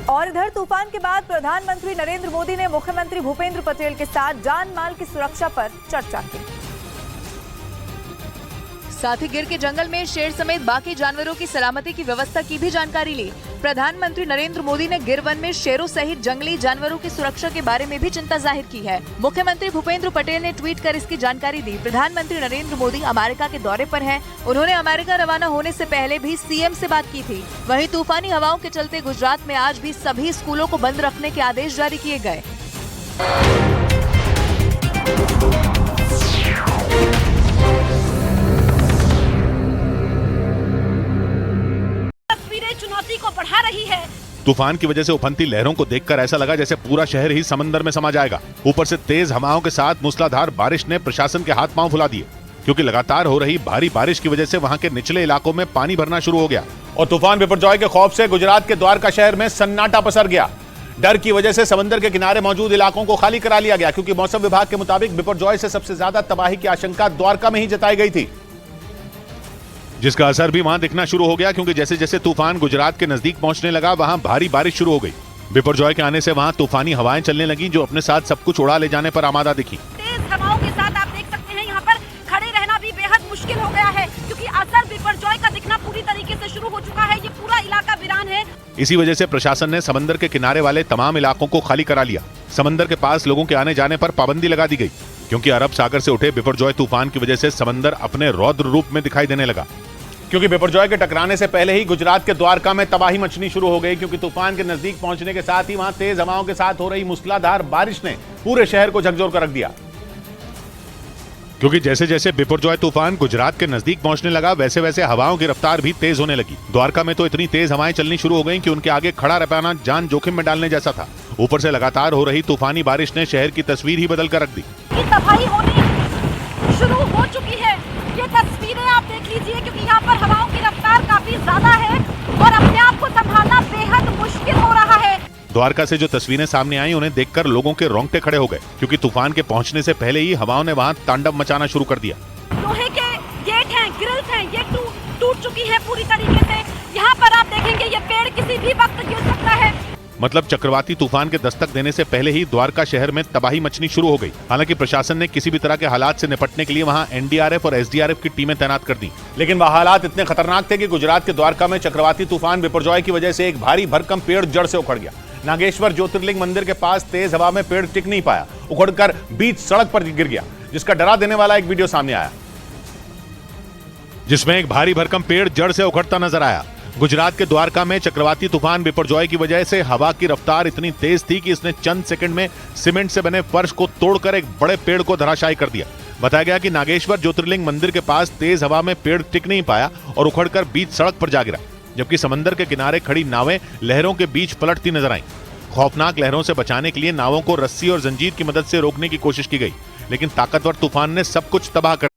और इधर तूफान के बाद प्रधानमंत्री नरेंद्र मोदी ने मुख्यमंत्री भूपेंद्र पटेल के साथ जान माल की सुरक्षा पर चर्चा की। साथ ही गिर के जंगल में शेर समेत बाकी जानवरों की सलामती की व्यवस्था की भी जानकारी ली। प्रधानमंत्री नरेंद्र मोदी ने गिर वन में शेरों सहित जंगली जानवरों की सुरक्षा के बारे में भी चिंता जाहिर की है। मुख्यमंत्री भूपेंद्र पटेल ने ट्वीट कर इसकी जानकारी दी। प्रधानमंत्री नरेंद्र मोदी अमेरिका के दौरे पर हैं। उन्होंने अमेरिका रवाना होने से पहले भी सीएम से बात की थी। वहीं तूफानी हवाओं के चलते गुजरात में आज भी सभी स्कूलों को बंद रखने के आदेश जारी किए गए। चुनौती को बढ़ा रही है। तूफान की वजह से उफनती लहरों को देखकर ऐसा लगा जैसे पूरा शहर ही समंदर में समा जाएगा। ऊपर से तेज हवाओं के साथ मूसलाधार बारिश ने प्रशासन के हाथ पांव फुला दिए, क्योंकि लगातार हो रही भारी बारिश की वजह से वहां के निचले इलाकों में पानी भरना शुरू हो गया। और तूफान बिपरजॉय के खौफ से गुजरात के द्वारका शहर में सन्नाटा पसर गया। डर की वजह से समंदर के किनारे मौजूद इलाकों को खाली करा लिया गया, क्योंकि मौसम विभाग के मुताबिक बिपरजॉय से सबसे ज्यादा तबाही की आशंका द्वारका में ही जताई गई थी, जिसका असर भी वहां दिखना शुरू हो गया, क्योंकि जैसे जैसे तूफान गुजरात के नजदीक पहुंचने लगा वहां भारी बारिश शुरू हो गई। बिपरजॉय के आने से वहां तूफानी हवाएं चलने लगी, जो अपने साथ सब कुछ उड़ा ले जाने पर आमादा दिखी। तेज हवाओं के साथ आप देख सकते हैं यहाँ पर खड़े रहना भी बेहद मुश्किल हो गया है, क्योंकि असर बिपरजॉय का दिखना पूरी तरीके से शुरू हो चुका है। ये पूरा इलाका वीरान है। इसी वजह से प्रशासन ने समंदर के किनारे वाले तमाम इलाकों को खाली करा लिया। समंदर के पास लोगों के आने जाने पर पाबंदी लगा दी गई, क्योंकि अरब सागर से उठे बिपरजॉय तूफान की वजह से समंदर अपने रौद्र रूप में दिखाई देने लगा। क्योंकि बिपरजॉय के टकराने से पहले ही गुजरात के द्वारका में तबाही मचनी शुरू हो गई, क्योंकि तूफान के नजदीक पहुंचने के साथ ही वहां तेज हवाओं के साथ हो रही मूसलाधार बारिश ने पूरे शहर को झकझोर कर रख दिया। क्योंकि जैसे जैसे बिपरजॉय तूफान गुजरात के नजदीक पहुंचने लगा, वैसे वैसे हवाओं की रफ्तार भी तेज होने लगी। द्वारका में तो इतनी तेज हवाएं चलनी शुरू हो गईं कि उनके आगे खड़ा रह पाना जान जोखिम में डालने जैसा था। ऊपर से लगातार हो रही तूफानी बारिश ने शहर की तस्वीर ही बदल कर रख दी। तबाही होनी शुरू हो चुकी है। ये तस्वीरें आप देख लीजिए, क्योंकि यहाँ पर हवाओं की रफ्तार काफी ज्यादा है और अपने आप को संभालना बेहद मुश्किल हो रहा है। द्वारका से जो तस्वीरें सामने आई उन्हें देखकर लोगों के रोंगटे खड़े हो गए, क्योंकि तूफान के पहुंचने से पहले ही हवाओं ने वहां तांडव मचाना शुरू कर दिया। लोहे के गेट हैं, ग्रिल्स हैं, ये टूट चुकी है पूरी तरीके से। यहाँ पर आप देखेंगे ये पेड़ किसी भी वक्त गिर सकता है। मतलब चक्रवाती तूफान के दस्तक देने से पहले ही द्वारका शहर में तबाही मचनी शुरू हो गई। हालांकि प्रशासन ने किसी भी तरह के हालात से निपटने के लिए वहां एनडीआरएफ और एसडीआरएफ की टीमें तैनात कर दी। लेकिन वह हालात इतने खतरनाक थे कि गुजरात के द्वारका में चक्रवाती तूफान बिपरजॉय की वजह से एक भारी भरकम पेड़ जड़ से उखड़ गया। नागेश्वर ज्योतिर्लिंग मंदिर के पास तेज हवा में पेड़ टिक नहीं पाया, उखड़कर बीच सड़क पर गिर गया, जिसका डरा देने वाला एक वीडियो सामने आया, जिसमें एक भारी भरकम पेड़ जड़ से उखड़ता नजर आया। गुजरात के द्वारका में चक्रवाती तूफान बिपरजॉय की वजह से हवा की रफ्तार इतनी तेज थी कि इसने चंद सेकंड में सीमेंट से बने फर्श को तोड़कर एक बड़े पेड़ को धराशायी कर दिया। बताया गया कि नागेश्वर ज्योतिर्लिंग मंदिर के पास तेज हवा में पेड़ टिक नहीं पाया और उखड़कर बीच सड़क पर जा गिरा, जबकि समंदर के किनारे खड़ी नावें लहरों के बीच पलटती नजर आईं। खौफनाक लहरों से बचाने के लिए नावों को रस्सी और जंजीर की मदद से रोकने की कोशिश की गई, लेकिन ताकतवर तूफान ने सब कुछ तबाह कर